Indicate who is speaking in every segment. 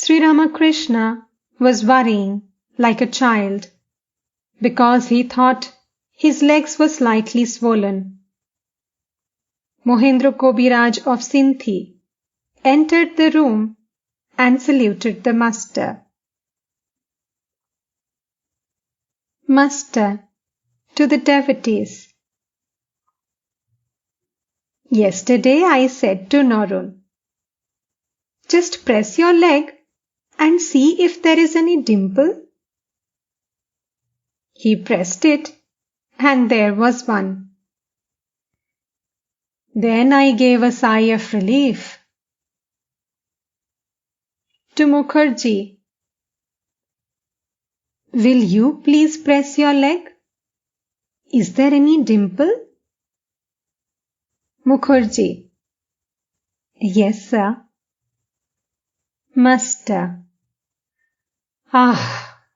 Speaker 1: Sri Ramakrishna was worrying like a child because he thought his legs were slightly swollen. Mohendro Kobiraj of Sindhi entered the room and saluted the master. Master, to the devotees. Yesterday I said to Norun, just press your leg and see if there is any dimple. He pressed it and there was one. Then I gave a sigh of relief. To Mukherjee, will you please press your leg? Is there any dimple? Mukherjee, yes, sir. Master,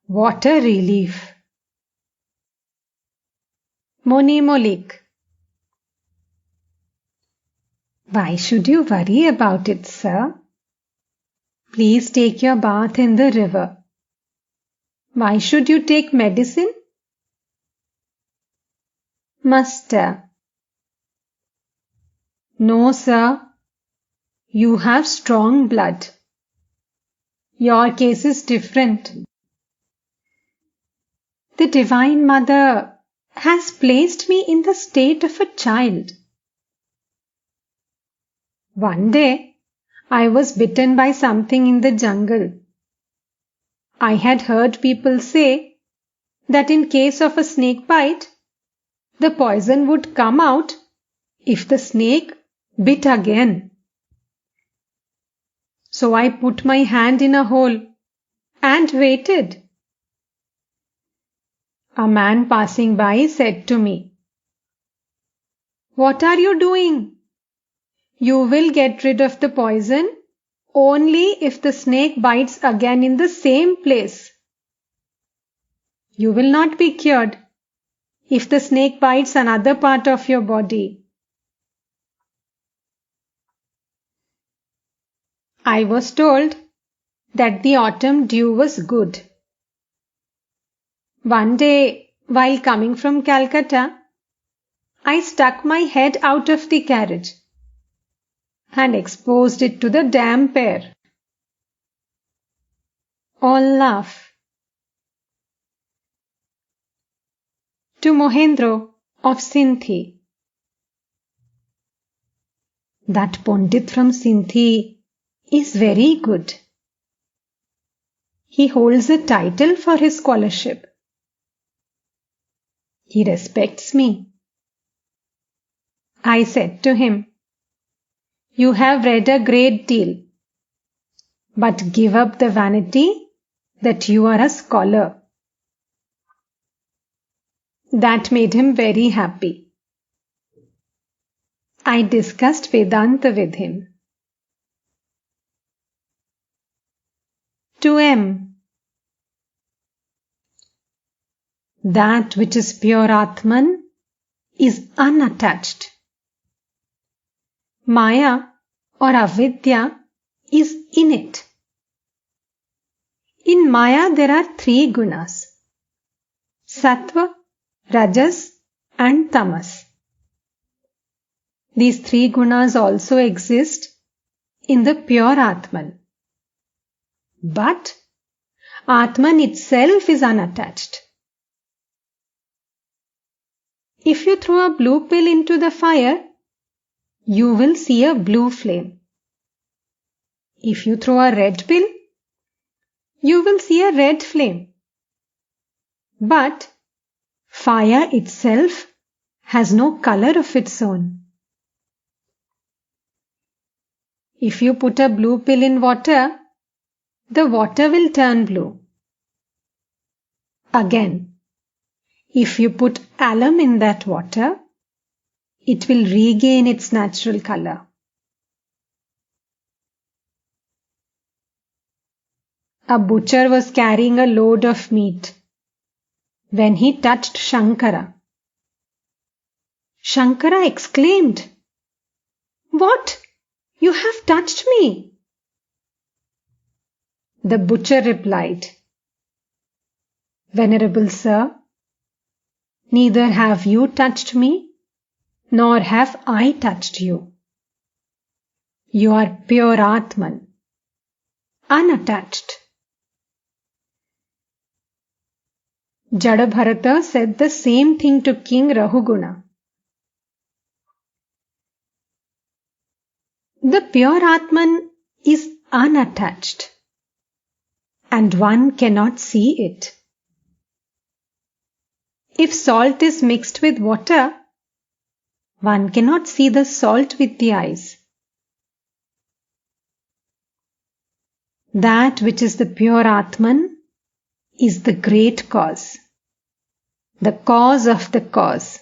Speaker 1: what a relief. Moni Molik, why should you worry about it, sir? Please take your bath in the river. Why should you take medicine? Master, no, sir. You have strong blood. Your case is different. The Divine Mother has placed me in the state of a child. One day, I was bitten by something in the jungle. I had heard people say that in case of a snake bite, the poison would come out if the snake bit again. So I put my hand in a hole and waited. A man passing by said to me, "What are you doing? You will get rid of the poison only if the snake bites again in the same place. You will not be cured if the snake bites another part of your body." I was told that the autumn dew was good. One day, while coming from Calcutta, I stuck my head out of the carriage and exposed it to the damp air. All laugh. To Mohendro of Sindhi. That Pandit from Sindhi is very good. He holds a title for his scholarship. He respects me. I said to him, "You have read a great deal, but give up the vanity that you are a scholar." That made him very happy. I discussed Vedanta with him. To M. That which is pure Atman is unattached. Maya or avidya is in it. In Maya there are 3 gunas: Sattva, Rajas and Tamas. These 3 gunas also exist in the pure Atman. But Atman itself is unattached. If you throw a blue pill into the fire, you will see a blue flame. If you throw a red pill, you will see a red flame. But fire itself has no color of its own. If you put a blue pill in water, the water will turn blue. Again, if you put alum in that water, it will regain its natural color. A butcher was carrying a load of meat when he touched Shankara. Shankara exclaimed, "What? You have touched me!" The butcher replied, Venerable sir, neither have you touched me, nor have I touched you. You are pure Atman, unattached. Jadabharata said the same thing to King Rahuguna. The pure Atman is unattached, and one cannot see it. If salt is mixed with water, one cannot see the salt with the eyes. That which is the pure Atman is the great cause, the cause of the cause.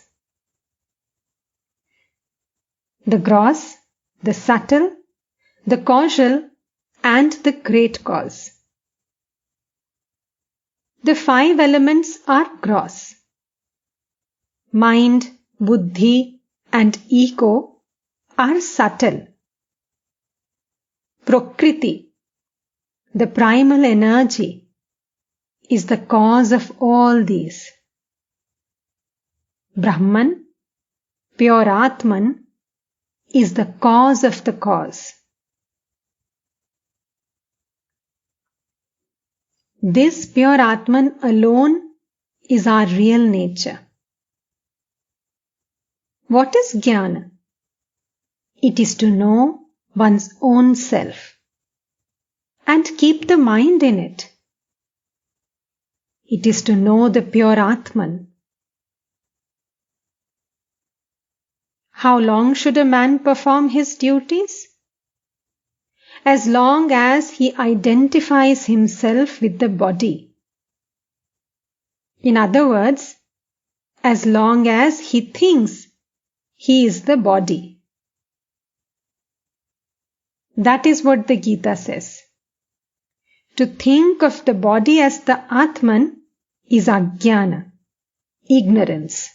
Speaker 1: The gross, the subtle, the causal, and the great cause. The 5 elements are gross. Mind, buddhi, and ego are subtle. Prakriti, the primal energy, is the cause of all these. Brahman, pure Atman, is the cause of the cause. This pure Atman alone is our real nature. What is Jnana? It is to know one's own self and keep the mind in it. It is to know the pure Atman. How long should a man perform his duties? As long as he identifies himself with the body. In other words, as long as he thinks he is the body. That is what the Gita says. To think of the body as the Atman is ajnana, ignorance.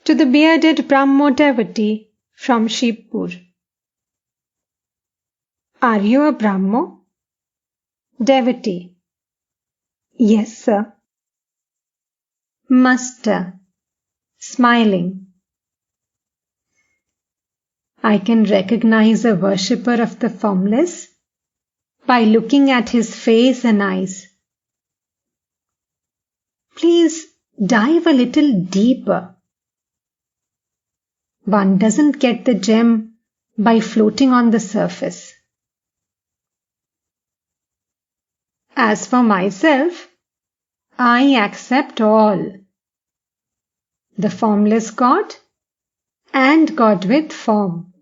Speaker 1: To the bearded Brahmo devotee from Shibpur. Are you a Brahmo? Devotee. Yes, sir. Master. Smiling. I can recognize a worshipper of the formless by looking at his face and eyes. Please dive a little deeper. One doesn't get the gem by floating on the surface. As for myself, I accept all. The formless God and God with form.